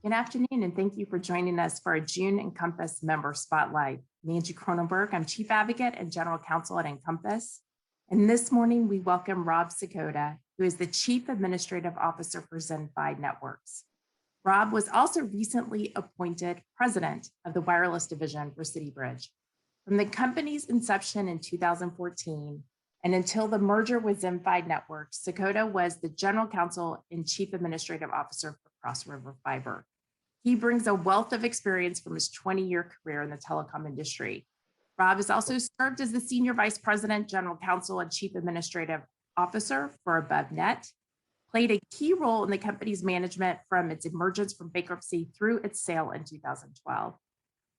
Good afternoon, and thank you for joining us for a June INCOMPAS member spotlight. I'm Angie Cronenberg. I'm Chief Advocate and General Counsel at INCOMPAS. And this morning, we welcome Rob Sokota, who is the Chief Administrative Officer for ZenFi Networks. Rob was also recently appointed President of the Wireless Division for CityBridge. From the company's inception in 2014 and until the merger with ZenFi Networks, Sokota was the General Counsel and Chief Administrative Officer for Cross River Fiber. He brings a wealth of experience from his 20-year career in the telecom industry. Rob has also served as the Senior Vice President, General Counsel, and Chief Administrative Officer for AboveNet, played a key role in the company's management from its emergence from bankruptcy through its sale in 2012.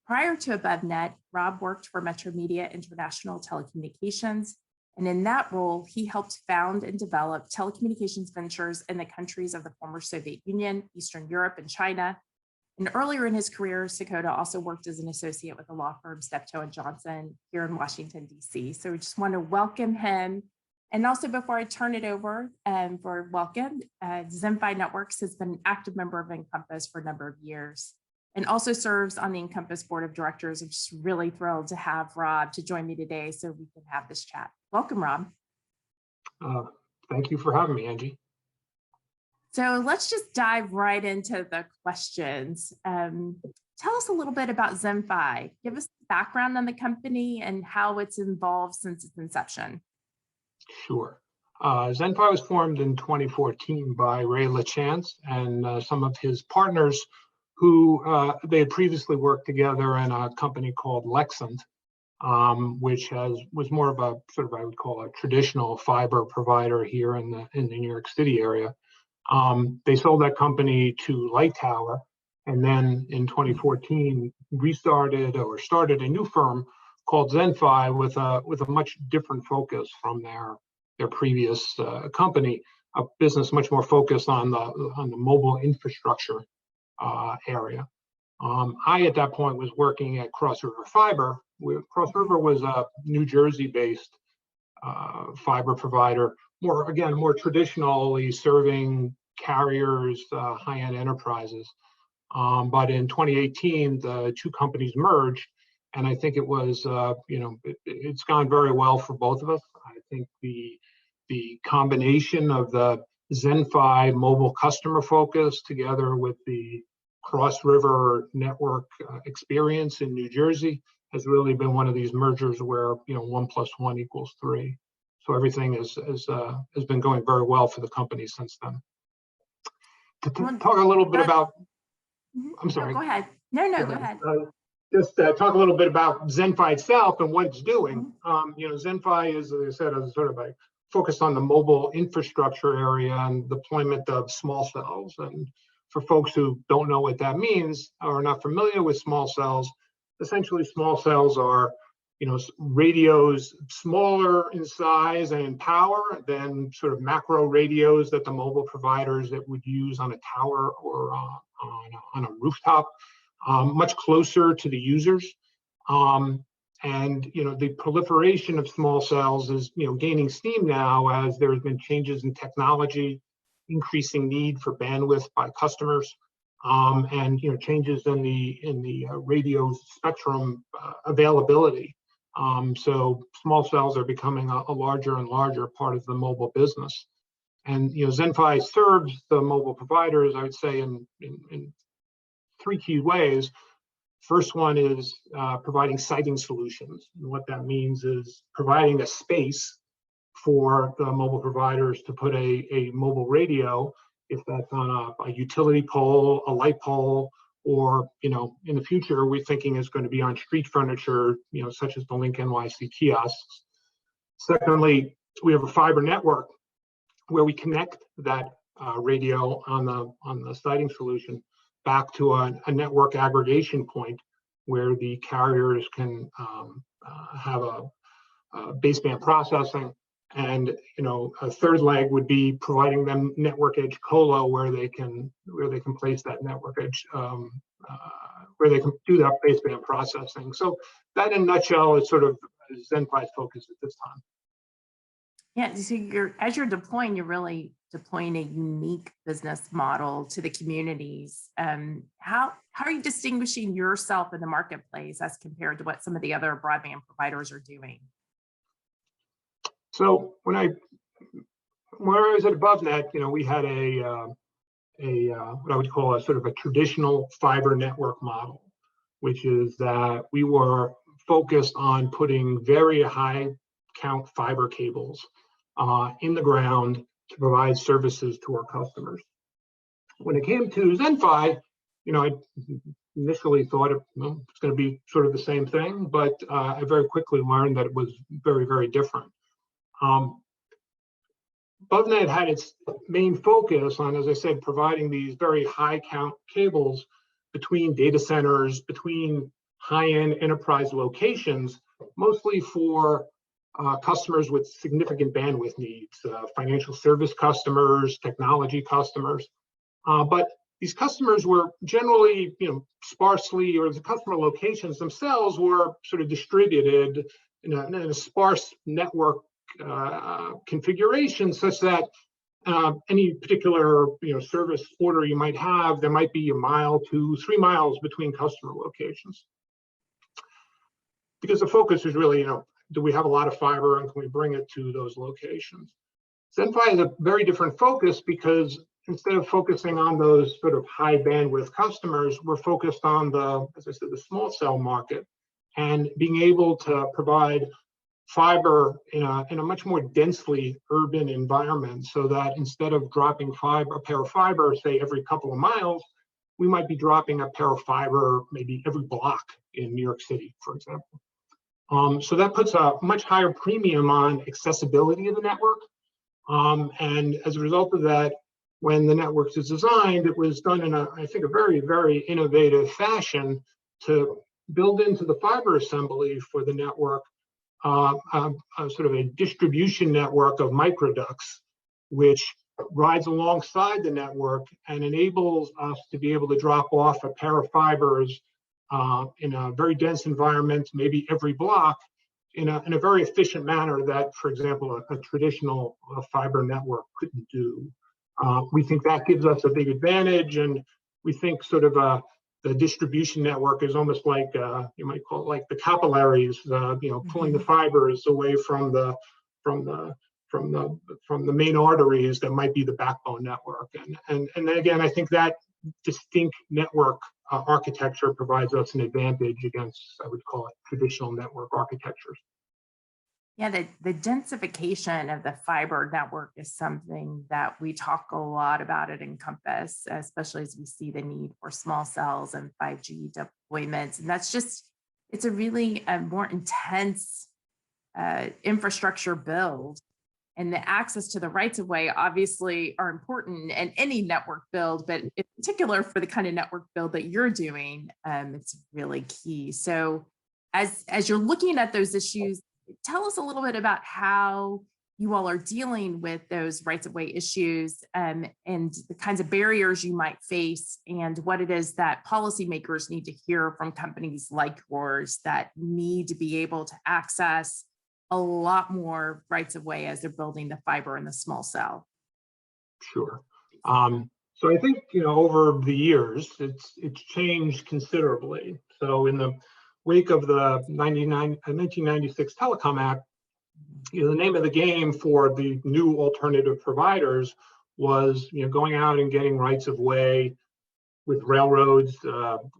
Prior to AboveNet, Rob worked for Metro Media International Telecommunications, and in that role, he helped found and develop telecommunications ventures in the countries of the former Soviet Union, Eastern Europe, and China. And earlier in his career, Sokota also worked as an associate with the law firm Steptoe & Johnson here in Washington, D.C. So we just want to welcome him. And also, before I turn it over for welcome, ZenFi Networks has been an active member of INCOMPAS for a number of years and also serves on the INCOMPAS Board of Directors. I'm just really thrilled to have Rob to join me today so we can have this chat. Welcome, Rob. Thank you for having me, Angie. So let's just dive right into the questions. Tell us a little bit about ZenFi. Give us background on the company and how it's evolved since its inception. Sure. ZenFi was formed in 2014 by Ray LaChance and some of his partners who they had previously worked together in a company called Lexant, which was more of a sort of, I would call a traditional fiber provider here in the New York City area. They sold that company to Light Tower, and then in 2014 started a new firm called ZenFi with a much different focus from their previous company, a business much more focused on the mobile infrastructure area. I at that point was working at Cross River Fiber. Cross River was a New Jersey-based fiber provider, more traditionally serving carriers, high-end enterprises. But in 2018, the two companies merged, and I think it was, it's gone very well for both of us. I think the combination of the ZenFi mobile customer focus together with the Cross River network experience in New Jersey has really been one of these mergers where 1 + 1 = 3. So everything has been going very well for the company since then. To talk a little bit about, I'm sorry. No, go ahead. No, go ahead. Just talk a little bit about ZenFi itself and what it's doing. ZenFi is, as I said, sort of focused on the mobile infrastructure area and deployment of small cells. And for folks who don't know what that means or are not familiar with small cells, essentially small cells are radios smaller in size and in power than sort of macro radios that the mobile providers that would use on a tower or on a rooftop, much closer to the users. And the proliferation of small cells is gaining steam now as there have been changes in technology, increasing need for bandwidth by customers, and changes in the radio spectrum availability. So small cells are becoming a larger and larger part of the mobile business. And ZenFi serves the mobile providers, I would say, in 3 key ways. First one is providing siting solutions. And what that means is providing a space for the mobile providers to put a mobile radio, if that's on a utility pole, a light pole, or in the future we're thinking is going to be on street furniture, such as the LinkNYC kiosks. Secondly, we have a fiber network where we connect that radio on the siting solution back to a network aggregation point where the carriers can have a baseband processing. And a third leg would be providing them network edge colo where they can place that network edge, where they can do that baseband processing. So that in a nutshell is sort of ZenFi's focus at this time. Yeah, so as you're deploying, you're really deploying a unique business model to the communities. How are you distinguishing yourself in the marketplace as compared to what some of the other broadband providers are doing? So where I was at AboveNet, we had a what I would call a sort of a traditional fiber network model, which is that we were focused on putting very high count fiber cables in the ground to provide services to our customers. When it came to ZenFi, I initially thought it's going to be sort of the same thing, but I very quickly learned that it was very, very different. AboveNet had its main focus on, as I said, providing these very high count cables between data centers, between high-end enterprise locations, mostly for customers with significant bandwidth needs, financial service customers, technology customers. But these customers were generally, sparsely, or the customer locations themselves were sort of distributed in a sparse network configuration, such that any particular service order you might have, there might be 1 mile to 3 miles between customer locations. Because the focus is really, do we have a lot of fiber and can we bring it to those locations? ZenFi is a very different focus because instead of focusing on those sort of high bandwidth customers, we're focused on as I said, the small cell market, and being able to provide fiber in a much more densely urban environment, so that instead of dropping a pair of fiber, say every couple of miles, we might be dropping a pair of fiber maybe every block in New York City, for example. So that puts a much higher premium on accessibility of the network. And as a result of that, when the networks is designed, it was done in I think, a very, very innovative fashion to build into the fiber assembly for the network sort of a distribution network of microducts, which rides alongside the network and enables us to be able to drop off a pair of fibers in a very dense environment, maybe every block, in a very efficient manner that, for example, a traditional fiber network couldn't do. We think that gives us a big advantage, and we think sort of the distribution network is almost like you might call it like the capillaries, pulling the fibers away from the main arteries that might be the backbone network. And then again, I think that distinct network architecture provides us an advantage against, I would call it, traditional network architectures. Yeah, the densification of the fiber network is something that we talk a lot about at INCOMPAS, especially as we see the need for small cells and 5G deployments. And that's it's a really more intense infrastructure build. And the access to the rights of way obviously are important in any network build, but in particular for the kind of network build that you're doing, it's really key. So as you're looking at those issues, tell us a little bit about how you all are dealing with those rights of way issues and the kinds of barriers you might face, and what it is that policymakers need to hear from companies like yours that need to be able to access a lot more rights of way as they're building the fiber and the small cell. Sure. So I think, over the years, it's changed considerably. So in the wake of the 1996 Telecom Act, the name of the game for the new alternative providers was, going out and getting rights of way with railroads,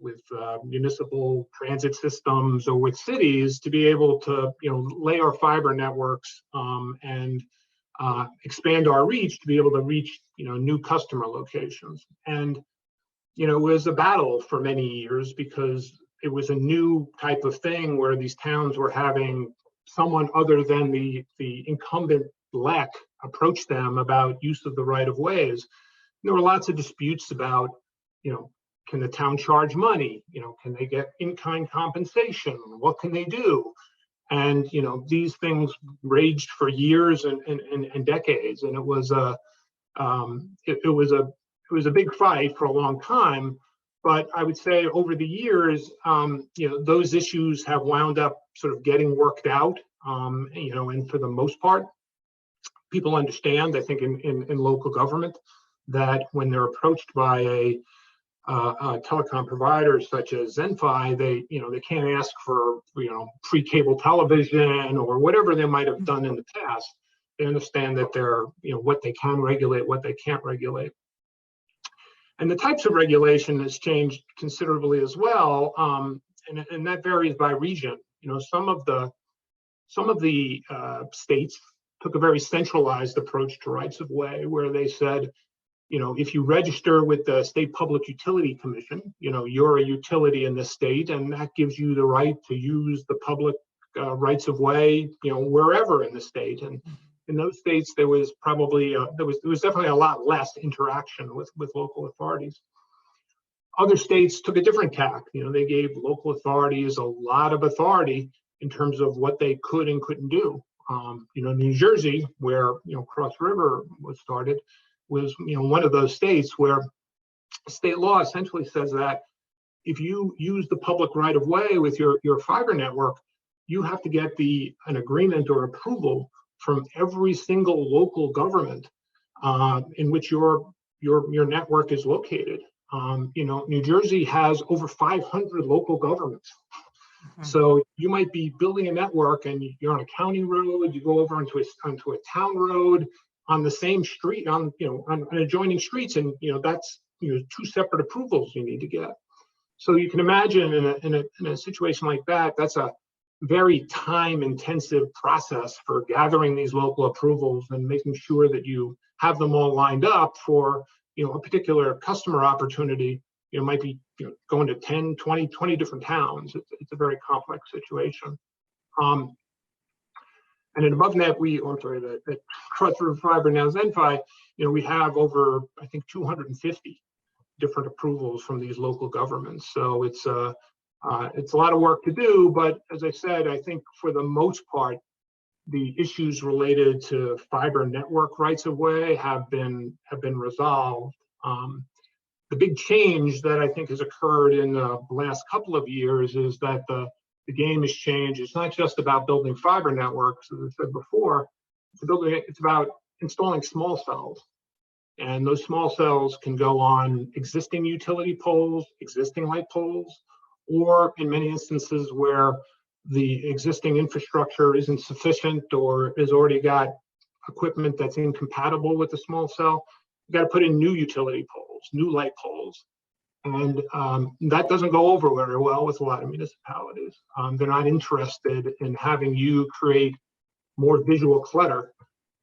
with municipal transit systems, or with cities to be able to, lay our fiber networks and expand our reach to be able to reach, new customer locations. And, it was a battle for many years because it was a new type of thing where these towns were having someone other than the incumbent LEC approach them about use of the right of ways. There were lots of disputes about, can the town charge money? Can they get in-kind compensation? What can they do? And, these things raged for years and decades. And it was a big fight for a long time. But I would say over the years, those issues have wound up sort of getting worked out, and for the most part, people understand, I think, in local government, that when they're approached by a telecom provider such as ZenFi, they can't ask for pre-cable television or whatever they might have done in the past. They understand that they're what they can regulate, what they can't regulate, and the types of regulation has changed considerably as well, and that varies by region. Some of the states took a very centralized approach to rights of way, where they said, if you register with the State Public Utility Commission, you're a utility in the state, and that gives you the right to use the public rights of way, wherever in the state. And in those states, there was probably there was definitely a lot less interaction with local authorities. Other states took a different tack. They gave local authorities a lot of authority in terms of what they could and couldn't do. New Jersey, where Cross River was started, was one of those states where state law essentially says that if you use the public right of way with your fiber network, you have to get an agreement or approval from every single local government in which your network is located. New Jersey has over 500 local governments. So you might be building a network and you're on a county road, you go over onto a town road on the same street, on adjoining streets, and that's two separate approvals you need to get. So you can imagine in a situation like that, that's a very time-intensive process for gathering these local approvals and making sure that you have them all lined up for a particular customer opportunity. Might be going to 10, 20 different towns. It's a very complex situation. And then above net, the Cross River Fiber, now ZenFi, we have over, I think, 250 different approvals from these local governments. So it's a lot of work to do, but as I said, I think for the most part, the issues related to fiber network rights of way have been resolved. The big change that I think has occurred in the last couple of years is that the game has changed. It's not just about building fiber networks, as I said before. It's about installing small cells. And those small cells can go on existing utility poles, existing light poles, or in many instances where the existing infrastructure isn't sufficient or has already got equipment that's incompatible with the small cell, you got to put in new utility poles, new light poles. And that doesn't go over very well with a lot of municipalities. They're not interested in having you create more visual clutter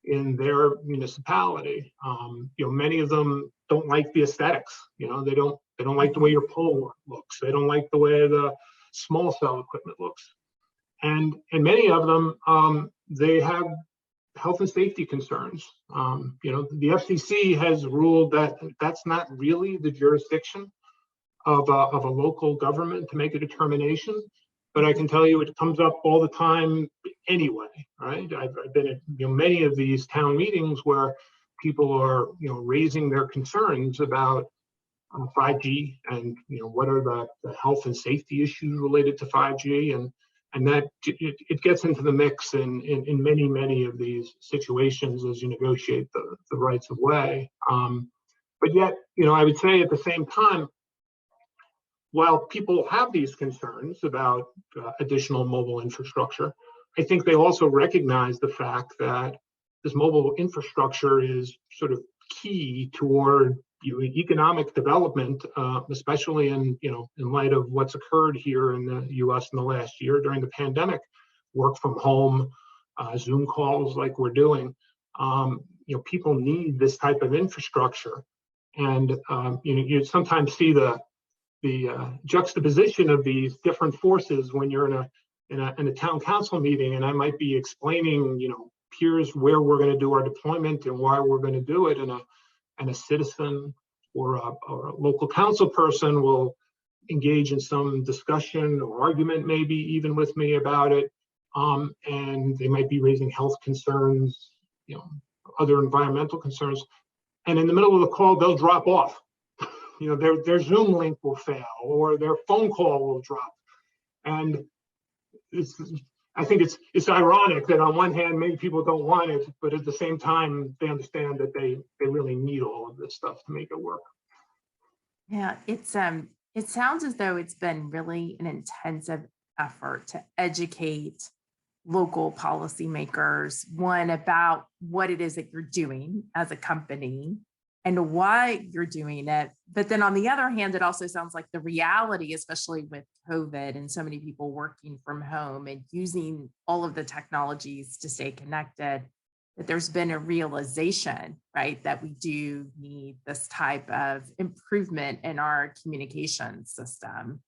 in their municipality. Many of them don't like the aesthetics. They don't like the way your pole looks. They don't like the way the small cell equipment looks. And many of them, they have health and safety concerns. The FCC has ruled that that's not really the jurisdiction of a local government to make a determination, but I can tell you it comes up all the time anyway, right? I've been at many of these town meetings where people are raising their concerns about 5G and what are the health and safety issues related to 5G, and that it gets into the mix in many of these situations as you negotiate the rights of way. But yet, I would say at the same time, while people have these concerns about additional mobile infrastructure, I think they also recognize the fact that this mobile infrastructure is sort of key toward economic development, especially in light of what's occurred here in the U.S. in the last year during the pandemic, work from home, Zoom calls like we're doing. People need this type of infrastructure, and you sometimes see the juxtaposition of these different forces when you're in a town council meeting, and I might be explaining, here's where we're going to do our deployment and why we're going to do it, and a citizen or a local council person will engage in some discussion or argument, maybe even with me about it, and they might be raising health concerns, other environmental concerns, and in the middle of the call they'll drop off. Their Zoom link will fail or their phone call will drop, and I think it's ironic that on one hand, many people don't want it, but at the same time, they understand that they really need all of this stuff to make it work. Yeah, it sounds as though it's been really an intensive effort to educate local policymakers, one, about what it is that you're doing as a company and why you're doing it. But then on the other hand, it also sounds like the reality, especially with COVID and so many people working from home and using all of the technologies to stay connected, that there's been a realization, right, that we do need this type of improvement in our communication system.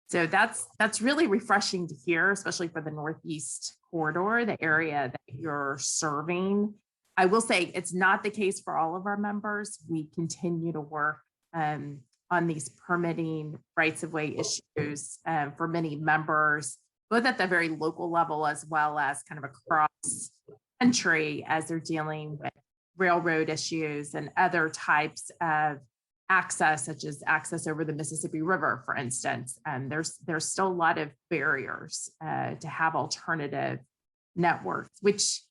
So that's really refreshing to hear, especially for the Northeast corridor, the area that you're serving. I will say it's not the case for all of our members. We continue to work on these permitting rights of way issues for many members, both at the very local level as well as kind of across country as they're dealing with railroad issues and other types of access, such as access over the Mississippi River, for instance. And there's still a lot of barriers to have alternative networks, which,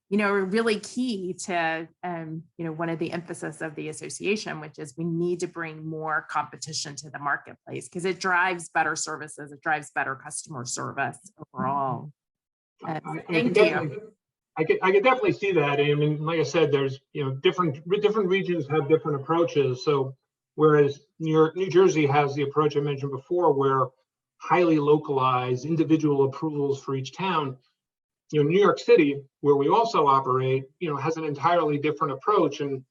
you know, are really key to, you know, one of the emphasis of the association, which is we need to bring more competition to the marketplace because it drives better services, it drives better customer service overall. Thank you. I could definitely see that. I mean, like I said, there's, you know, different regions have different approaches. So whereas New Jersey has the approach I mentioned before, where highly localized individual approvals for each town, you know, New York City, where we also operate, you know, has an entirely different approach. And,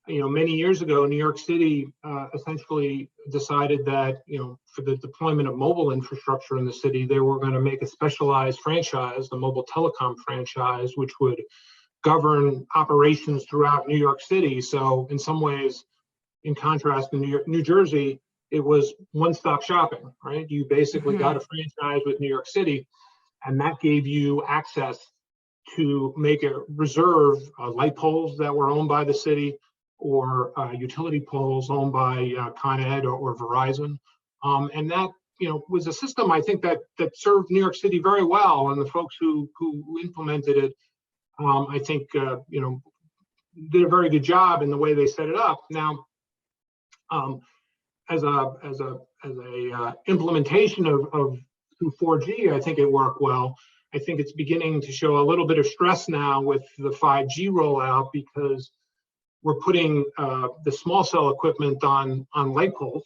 you know, many years ago, New York City essentially decided that, you know, for the deployment of mobile infrastructure in the city, they were going to make a specialized franchise, the mobile telecom franchise, which would govern operations throughout New York City. So in some ways, in contrast to New Jersey, it was one-stop shopping, right? You basically got a franchise with New York City, and that gave you access to make a reserve light poles that were owned by the city, or utility poles owned by Con Ed or Verizon. And that, you know, was a system I think that served New York City very well. And the folks who implemented it, I think, you know, did a very good job in the way they set it up. Now, as a implementation of through 4G, I think it worked well. I think it's beginning to show a little bit of stress now with the 5G rollout, because we're putting the small cell equipment on light poles,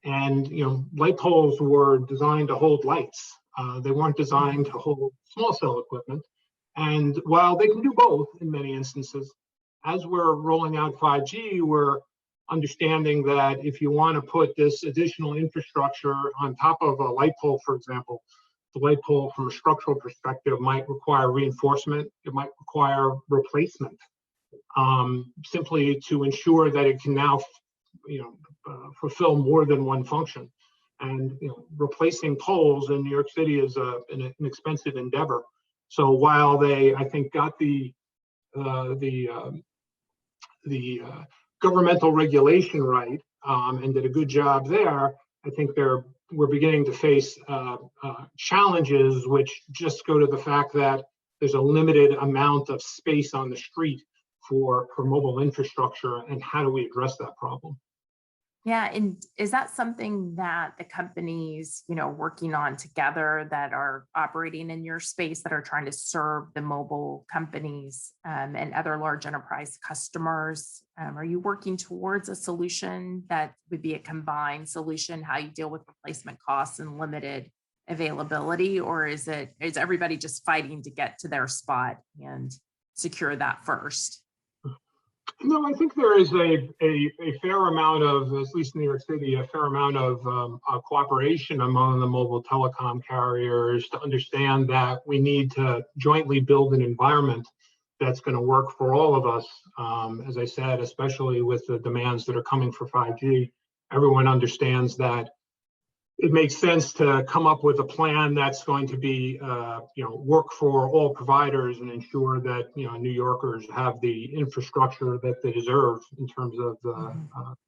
and, you know, light poles were designed to hold lights. They weren't designed to hold small cell equipment. And while they can do both in many instances, as we're rolling out 5G, we're understanding that if you want to put this additional infrastructure on top of a light pole, for example, the light pole from a structural perspective might require reinforcement. It might require replacement, simply to ensure that it can now, you know, fulfill more than one function. And, you know, replacing poles in New York City is an expensive endeavor. So while they, I think, got the governmental regulation right, and did a good job there, I think we're beginning to face challenges which just go to the fact that there's a limited amount of space on the street for mobile infrastructure, and how do we address that problem? Yeah, and is that something that the companies, you know, working on together that are operating in your space that are trying to serve the mobile companies and other large enterprise customers? Are you working towards a solution that would be a combined solution, how you deal with replacement costs and limited availability, or is everybody just fighting to get to their spot and secure that first? No, I think there is a fair amount of, at least in New York City, a fair amount of cooperation among the mobile telecom carriers to understand that we need to jointly build an environment that's going to work for all of us. As I said, especially with the demands that are coming for 5G, everyone understands that it makes sense to come up with a plan that's going to be, you know, work for all providers and ensure that, you know, New Yorkers have the infrastructure that they deserve in terms of the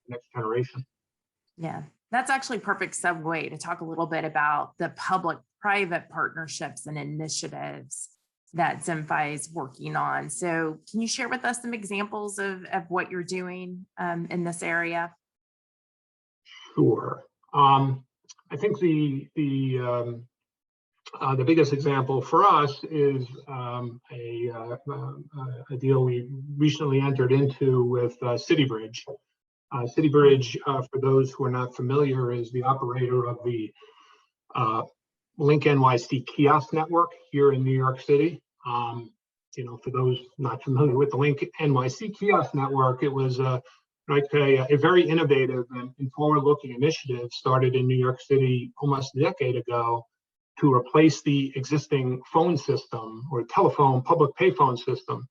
next generation. Yeah, That's actually a perfect segue to talk a little bit about the public-private partnerships and initiatives that ZenFi is working on. So can you share with us some examples of what you're doing in this area? Sure. I think the biggest example for us is a deal we recently entered into with CityBridge. CityBridge, for those who are not familiar, is the operator of the LinkNYC kiosk network here in New York City. For those not familiar with the LinkNYC kiosk network, it was I'd say a very innovative and forward-looking initiative started in New York City almost a decade ago to replace the existing phone system or telephone public payphone system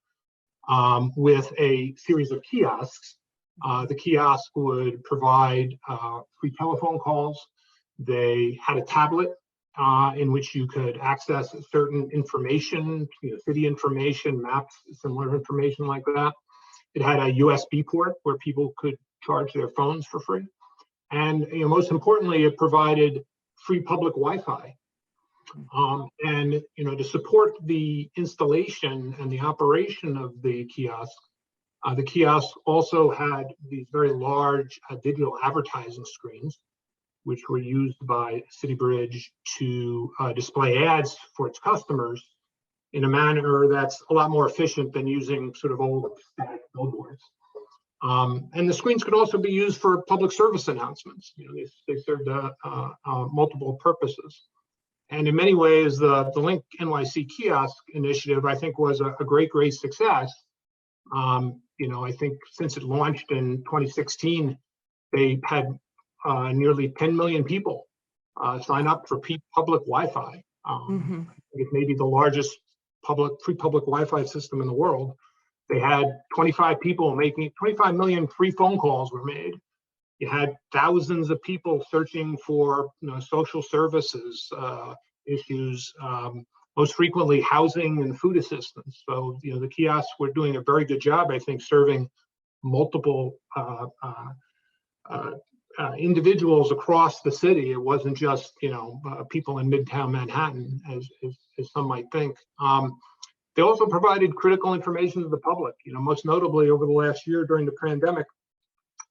with a series of kiosks. The kiosk would provide free telephone calls. They had a tablet in which you could access certain information, city information, maps, similar information like that. It had a USB port where people could charge their phones for free. And most importantly, it provided free public Wi-Fi. And to support the installation and the operation of the kiosk also had these very large digital advertising screens, which were used by CityBridge to display ads for its customers in a manner that's a lot more efficient than using sort of old static billboards. And the screens could also be used for public service announcements. They served multiple purposes. And in many ways, the LinkNYC kiosk initiative, I think, was a great success. I think since it launched in 2016, they had nearly 10 million people sign up for public Wi-Fi. It's maybe the largest free public Wi-Fi system in the world. They had 25 million free phone calls were made. You had thousands of people searching for social services issues, most frequently housing and food assistance. So the kiosks were doing a very good job, I think, serving multiple individuals across the city. It wasn't just people in Midtown Manhattan, as some might think. They also provided critical information to the public. Most notably over the last year during the pandemic,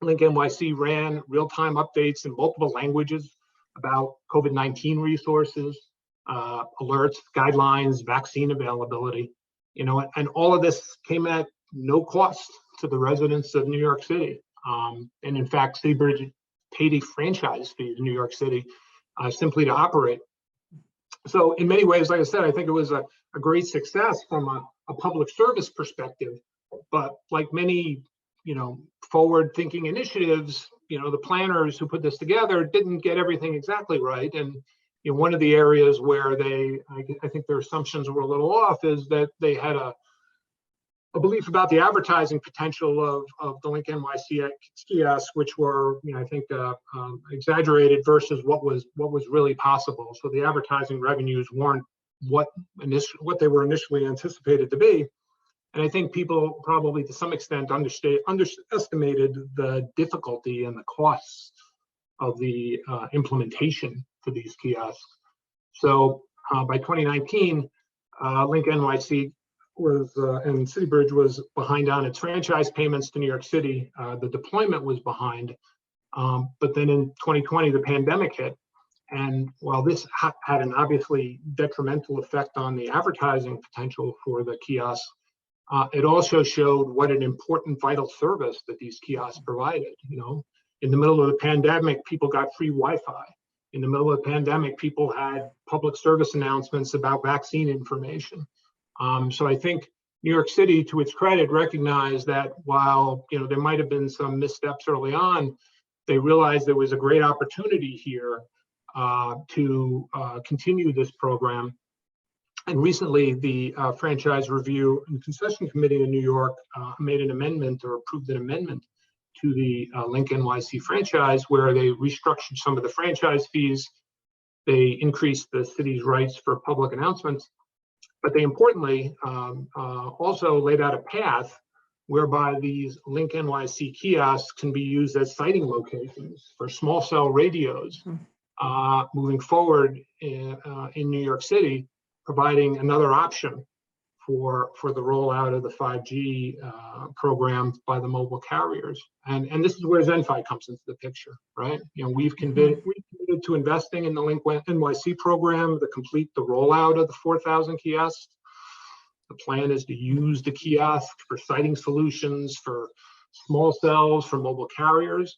LinkNYC ran real-time updates in multiple languages about COVID-19 resources, alerts, guidelines, vaccine availability. And all of this came at no cost to the residents of New York City. And in fact, CityBridge paid a franchise fee to New York City simply to operate. So in many ways, like I said, I think it was a great success from a public service perspective. But like many, forward-thinking initiatives, the planners who put this together didn't get everything exactly right. And one of the areas where I think their assumptions were a little off is that they had a belief about the advertising potential of the LinkNYC kiosks, which were, I think, exaggerated versus what was really possible. So the advertising revenues weren't what they were initially anticipated to be. And I think people probably, to some extent, underestimated the difficulty and the costs of the implementation for these kiosks. So by 2019, LinkNYC and CityBridge was behind on its franchise payments to New York City. The deployment was behind. But then in 2020, the pandemic hit. And while this had an obviously detrimental effect on the advertising potential for the kiosks, it also showed what an important vital service that these kiosks provided. In the middle of the pandemic, people got free Wi-Fi. In the middle of the pandemic, people had public service announcements about vaccine information. So I think New York City, to its credit, recognized that while there might have been some missteps early on, they realized there was a great opportunity here to continue this program. And recently, the Franchise Review and Concession Committee in New York made an amendment or approved an amendment to the LinkNYC franchise, where they restructured some of the franchise fees. They increased the city's rights for public announcements, but they importantly also laid out a path whereby these LinkNYC kiosks can be used as siting locations for small cell radios moving forward in New York City, providing another option for the rollout of the 5G program by the mobile carriers. And this is where ZenFi comes into the picture, right? You know, we've committed to investing in the LinkNYC program to complete the rollout of the 4,000 kiosks. The plan is to use the kiosk for siting solutions for small cells, for mobile carriers,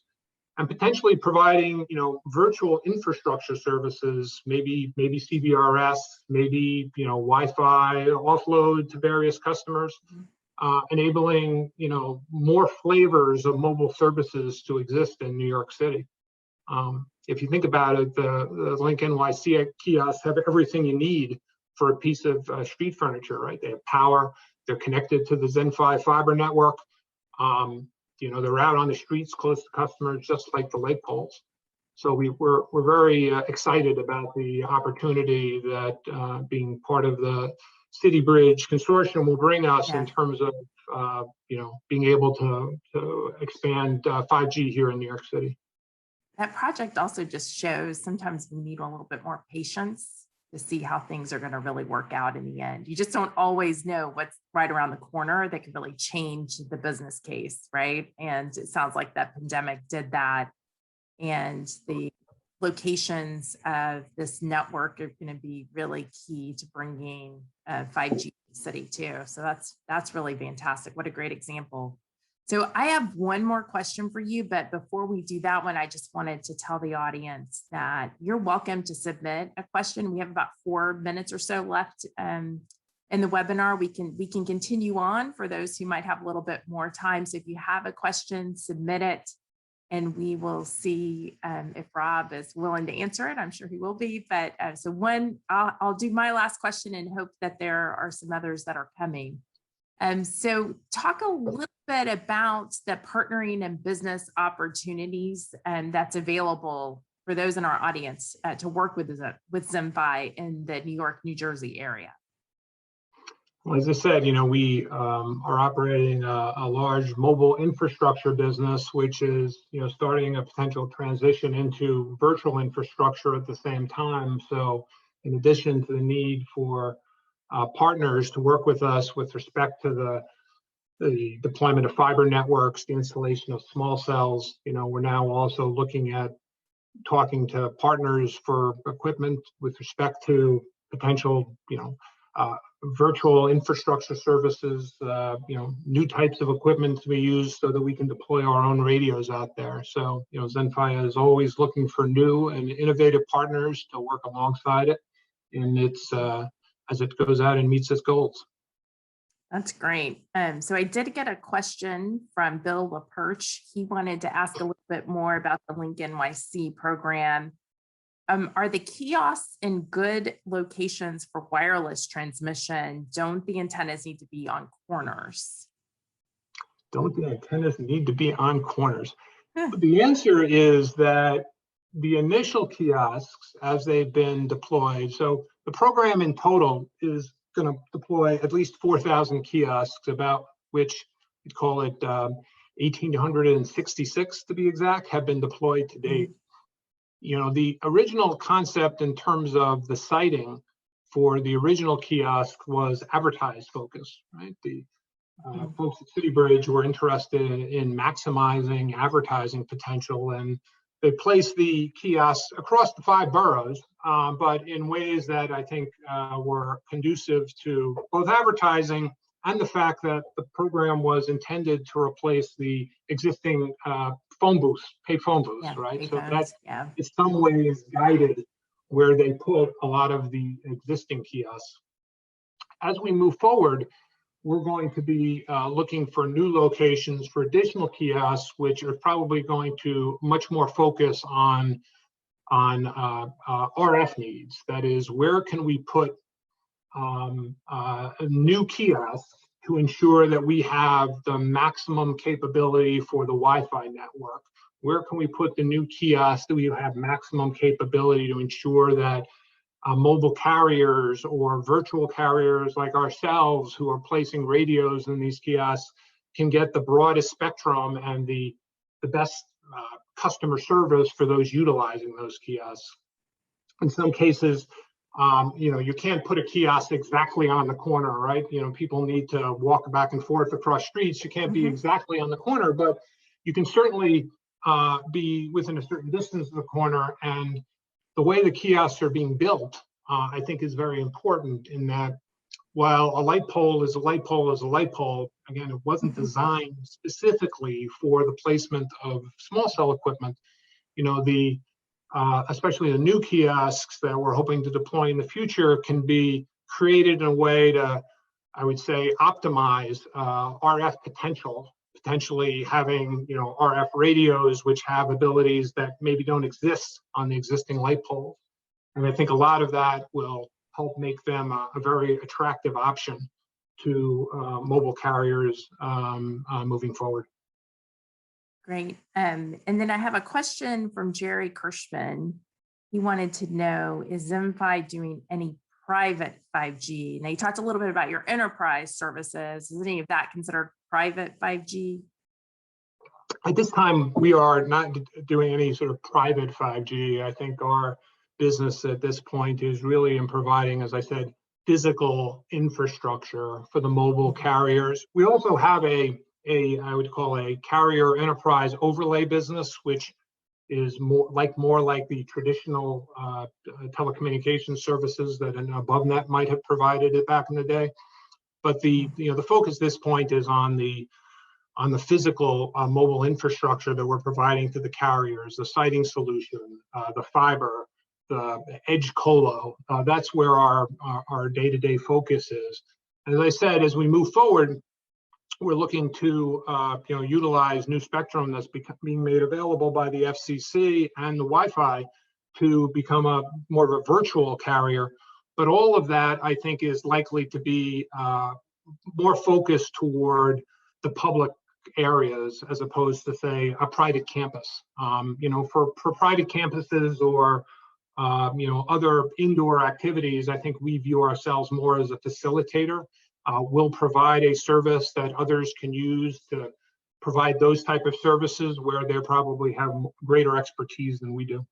and potentially providing, you know, virtual infrastructure services, maybe CBRS, maybe, you know, Wi-Fi offload to various customers, enabling, you know, more flavors of mobile services to exist in New York City. If you think about it, the LinkNYC kiosks have everything you need for a piece of street furniture, right? They have power, they're connected to the ZenFi fiber network. You know, they're out on the streets close to customers, just like the light poles. So we're very excited about the opportunity that being part of the CityBridge consortium will bring us in terms of, you know, being able to expand 5G here in New York City. That project also just shows sometimes we need a little bit more patience to see how things are going to really work out in the end. You just don't always know what's right around the corner that could really change the business case, right? And it sounds like that pandemic did that. And the locations of this network are going to be really key to bringing 5G to the city too. So that's really fantastic. What a great example. So I have one more question for you, but before we do that one, I just wanted to tell the audience that you're welcome to submit a question. We have about 4 minutes or so left in the webinar. We can continue on for those who might have a little bit more time. So if you have a question, submit it, and we will see if Rob is willing to answer it. I'm sure he will be. But so I'll do my last question and hope that there are some others that are coming. So talk a little bit about the partnering and business opportunities that's available for those in our audience to work with ZenFi in the New York, New Jersey area. Well, as I said, you know, we are operating a large mobile infrastructure business, which is, you know, starting a potential transition into virtual infrastructure at the same time. So in addition to the need for partners to work with us with respect to the deployment of fiber networks, the installation of small cells. You know, we're now also looking at talking to partners for equipment with respect to potential, you know, virtual infrastructure services, you know, new types of equipment to be used so that we can deploy our own radios out there. So, you know, ZenFi is always looking for new and innovative partners to work alongside it. And it's as it goes out and meets its goals. That's great. So I did get a question from Bill LaPerch. He wanted to ask a little bit more about the LinkNYC program. Are the kiosks in good locations for wireless transmission? Don't the antennas need to be on corners? Don't the antennas need to be on corners? The answer is that the initial kiosks, as they've been deployed, so the program in total is going to deploy at least 4,000 kiosks, about which we'd call it 1,866 to be exact, have been deployed to date. You know, the original concept in terms of the siting for the original kiosk was advertised focus, right? The folks at CityBridge were interested in maximizing advertising potential, and they placed the kiosks across the 5 boroughs, but in ways that I think were conducive to both advertising and the fact that the program was intended to replace the existing phone booths, paid phone booths, right? So that in some ways guided where they put a lot of the existing kiosks. As we move forward, we're going to be looking for new locations for additional kiosks, which are probably going to much more focus on RF needs. That is, where can we put new kiosks to ensure that we have the maximum capability for the Wi-Fi network? Where can we put the new kiosks that we have maximum capability to ensure that mobile carriers or virtual carriers like ourselves who are placing radios in these kiosks can get the broadest spectrum and the best customer service for those utilizing those kiosks. In some cases, you can't put a kiosk exactly on the corner, right? People need to walk back and forth across streets. You can't be exactly on the corner, but you can certainly be within a certain distance of the corner. And the way the kiosks are being built, I think is very important in that while a light pole is a light pole is a light pole, again, it wasn't designed specifically for the placement of small cell equipment. Especially the new kiosks that we're hoping to deploy in the future can be created in a way to, I would say, optimize RF potentially having, RF radios, which have abilities that maybe don't exist on the existing light poles. And I think a lot of that will help make them a very attractive option to mobile carriers moving forward. Great. And then I have a question from Jerry Kirschman. He wanted to know, is ZenFi doing any private 5G? Now, you talked a little bit about your enterprise services. Is any of that considered private 5G? At this time, we are not doing any sort of private 5G. I think our business at this point is really in providing, as I said, physical infrastructure for the mobile carriers. We also have I would call a carrier enterprise overlay business, which is more like the traditional telecommunications services that an AboveNet might have provided it back in the day. But the focus at this point is on the physical mobile infrastructure that we're providing to the carriers, the siting solution, the fiber, the edge colo. That's where our day-to-day focus is. And as I said, as we move forward, we're looking to utilize new spectrum that's being made available by the FCC and the Wi-Fi to become more of a virtual carrier. But all of that, I think, is likely to be more focused toward the public areas as opposed to, say, a private campus. For private campuses or other indoor activities, I think we view ourselves more as a facilitator. We'll provide a service that others can use to provide those type of services where they probably have greater expertise than we do.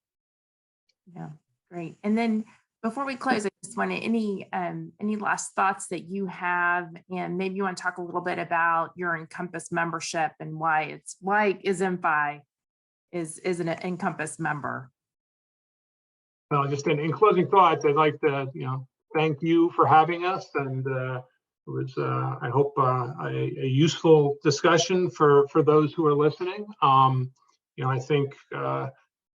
Yeah, great. And then before we close, I just wanted any last thoughts that you have, and maybe you want to talk a little bit about your Encompass membership and why is ZenFi is an Encompass member. Well, just in closing thoughts, I'd like to thank you for having us, and it was, I hope, a useful discussion for those who are listening. I think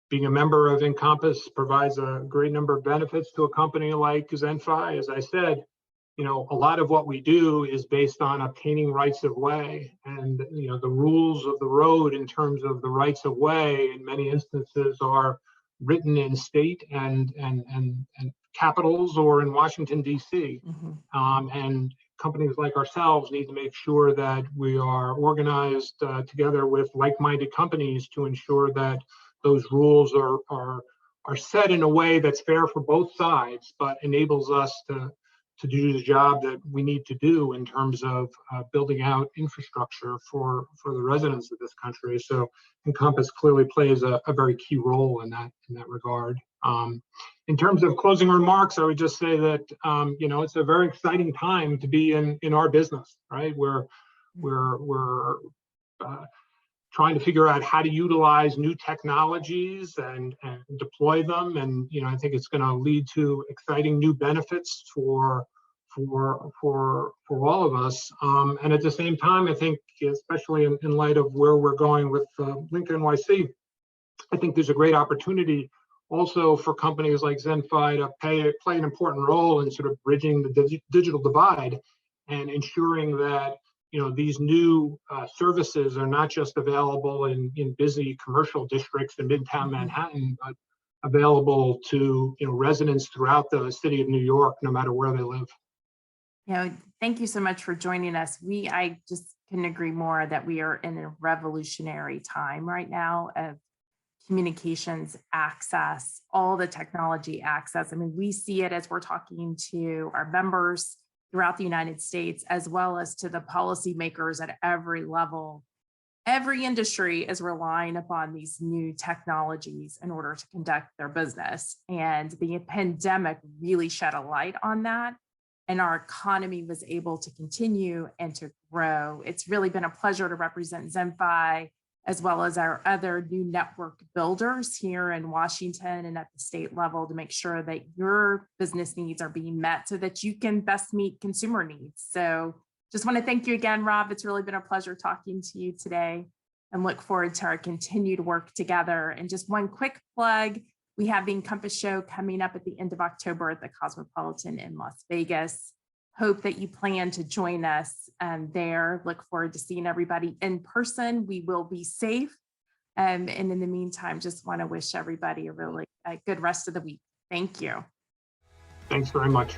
being a member of Encompass provides a great number of benefits to a company like ZenFi. As I said, a lot of what we do is based on obtaining rights of way, and the rules of the road in terms of the rights of way in many instances are written in state and capitals or in Washington, D.C. And companies like ourselves need to make sure that we are organized together with like-minded companies to ensure that those rules are set in a way that's fair for both sides, but enables us to do the job that we need to do in terms of building out infrastructure for the residents of this country. So Encompass clearly plays a very key role in that regard. In terms of closing remarks, I would just say that it's a very exciting time to be in our business, right? We're trying to figure out how to utilize new technologies and deploy them, and I think it's going to lead to exciting new benefits for all of us. And at the same time, I think, especially in light of where we're going with LinkNYC, I think there's a great opportunity also for companies like ZenFi to play an important role in sort of bridging the digital divide and ensuring that these new services are not just available in busy commercial districts in Midtown Manhattan, but available to residents throughout the city of New York, no matter where they live. Thank you so much for joining us. I just couldn't agree more that we are in a revolutionary time right now of communications access, all the technology access. I mean, we see it as we're talking to our members throughout the United States, as well as to the policymakers at every level. Every industry is relying upon these new technologies in order to conduct their business. And the pandemic really shed a light on that. And our economy was able to continue and to grow. It's really been a pleasure to represent ZenFi, as well as our other new network builders here in Washington and at the state level, to make sure that your business needs are being met so that you can best meet consumer needs. So just want to thank you again, Rob. It's really been a pleasure talking to you today, and look forward to our continued work together. And just one quick plug, we have the INCOMPAS show coming up at the end of October at the Cosmopolitan in Las Vegas. Hope that you plan to join us there. Look forward to seeing everybody in person. We will be safe. And in the meantime, just want to wish everybody a really good rest of the week. Thank you. Thanks very much.